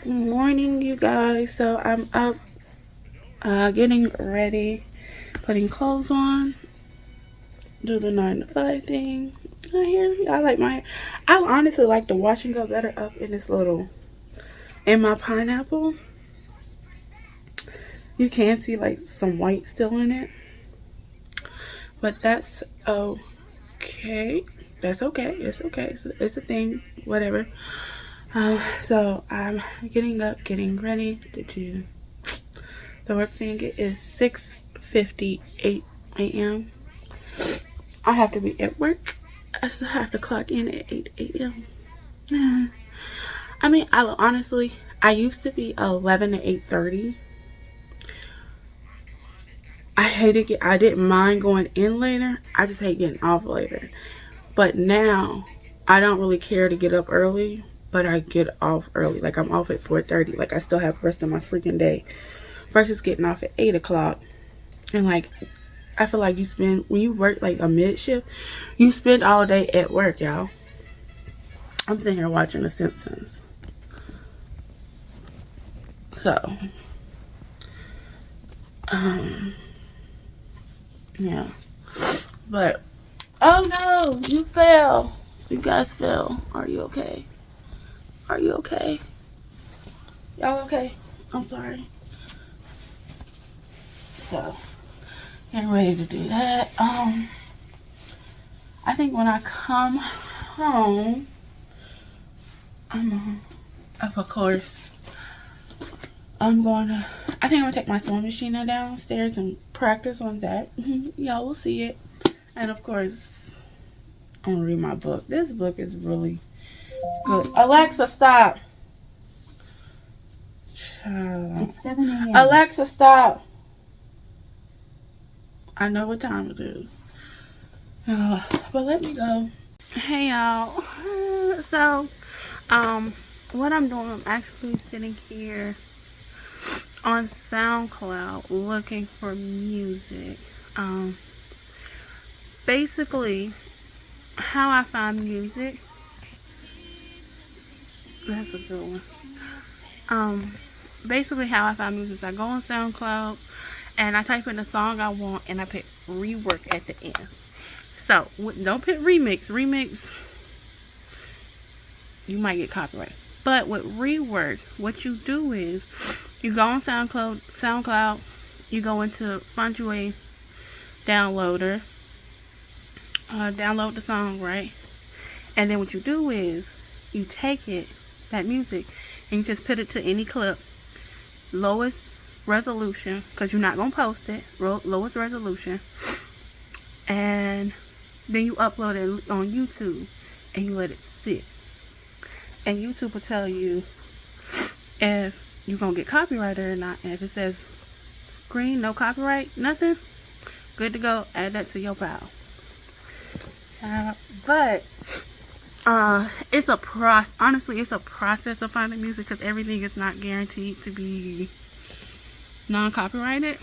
Morning, you guys. So I'm up, getting ready, putting clothes on, do the 9 to 5 thing. I honestly like the washing up better up in this little, in my pineapple. You can see like some white still in it, but that's okay. That's okay. It's okay. It's a thing. Whatever. So I'm getting up, getting ready to do the work thing. It is 6:58 a.m. I have to be at work. I still have to clock in at 8 a.m. I mean, I used to be 11 to 8:30. I didn't mind going in later. I just hate getting off later. But now, I don't really care to get up early, but I get off early. Like, I'm off at 4:30. Like, I still have the rest of my freaking day. Versus getting off at 8 o'clock. And, like, I feel like when you work, like, a mid shift, you spend all day at work, y'all. I'm sitting here watching The Simpsons. So, yeah. But, oh no, you fell. You guys fell. Are you okay? Are you okay? Y'all okay? I'm sorry. So, getting ready to do that. I think when I come home, of course, I think I'm gonna take my sewing machine downstairs and practice on that. Y'all will see it. And of course, I'm gonna read my book. This book is really good. Alexa, stop. It's 7 a.m. Alexa, stop. I know what time it is. But let me go. Hey y'all. So, what I'm doing, I'm actually sitting here on SoundCloud looking for music. Basically, how I find music. That's a good one. Basically, how I find music is I go on SoundCloud and I type in the song I want and I put rework at the end. So, don't put remix. Remix, you might get copyright. But with rework, what you do is you go on SoundCloud, you go into find you a downloader, download the song, right? And then what you do is you take that music, and you just put it to any clip, lowest resolution, because you're not going to post it, lowest resolution, and then you upload it on YouTube, and you let it sit. And YouTube will tell you if you're going to get copyrighted or not. And if it says green, no copyright, nothing, good to go. Add that to your pile. But it's a process. Honestly, it's a process of finding music because everything is not guaranteed to be non-copyrighted.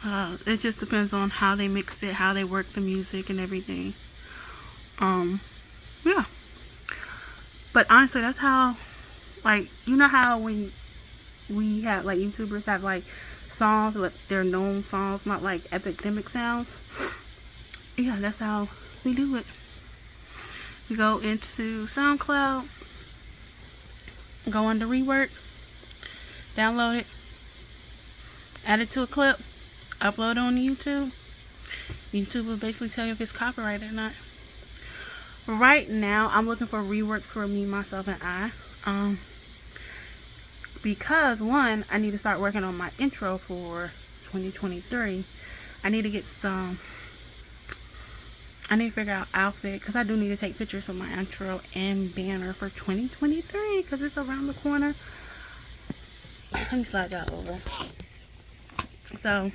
It just depends on how they mix it, how they work the music and everything. Yeah. But honestly, that's how, like, you know how when we have, like, YouTubers have, like, songs, but they're known songs, not, like, epidemic sounds? Yeah, that's how we do it. We go into SoundCloud, go under rework, download it, add it to a clip, upload it on YouTube. YouTube will basically tell you if it's copyrighted or not. Right now, I'm looking for reworks for me, myself, and I. Because, one, I need to start working on my intro for 2023. I need to get I need to figure out outfit, because I do need to take pictures of my intro and banner for 2023, because it's around the corner. Let me slide that over. So,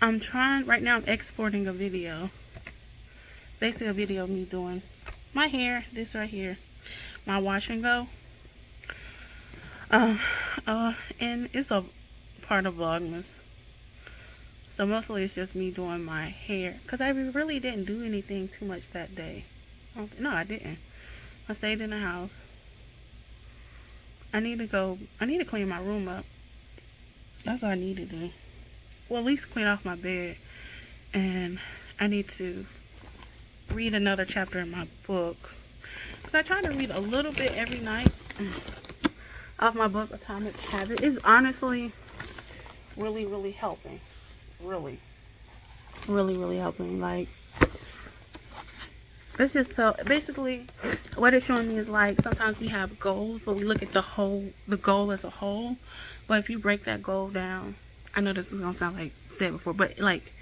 right now I'm exporting a video. Basically a video of me doing my hair, this right here, my wash and go. And it's a part of Vlogmas. So mostly it's just me doing my hair. Because I really didn't do anything too much that day. No, I didn't. I stayed in the house. I need to clean my room up. That's all I need to do. Well, at least clean off my bed. And I need to read another chapter in my book. Because I try to read a little bit every night of my book, Atomic Habit. It's honestly really, really helping. Really, really helping. Like, it's just so, basically, what it's showing me is like, sometimes we have goals, but we look at the goal as a whole. But if you break that goal down, I know this is going to sound like I said before, but like,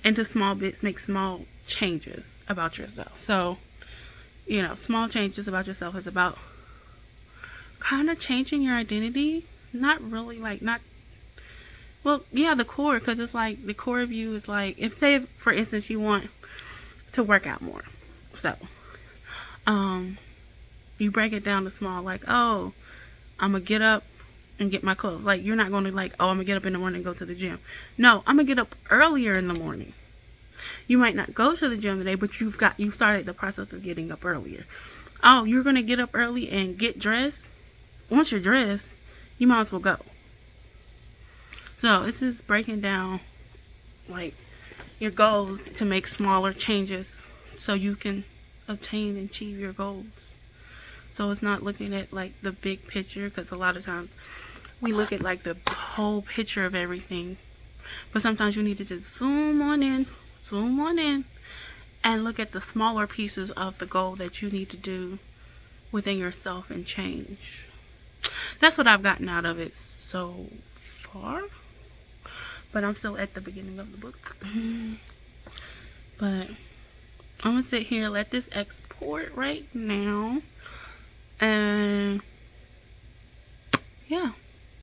into small bits, make small changes about yourself. So, you know, small changes about yourself is about kind of changing your identity. Not really like, well, yeah, the core, because it's like, the core of you is like, if say, for instance, you want to work out more. So, you break it down to small, like, oh, I'm going to get up and get my clothes. Like, you're not going to like, oh, I'm going to get up in the morning and go to the gym. No, I'm going to get up earlier in the morning. You might not go to the gym today, but you started the process of getting up earlier. Oh, you're going to get up early and get dressed. Once you're dressed, you might as well go. So it's just breaking down like your goals to make smaller changes so you can obtain and achieve your goals. So it's not looking at like the big picture, because a lot of times we look at like the whole picture of everything, but sometimes you need to just zoom on in and look at the smaller pieces of the goal that you need to do within yourself and change. That's what I've gotten out of it so far, but I'm still at the beginning of the book. But I'm gonna sit here, let this export right now, and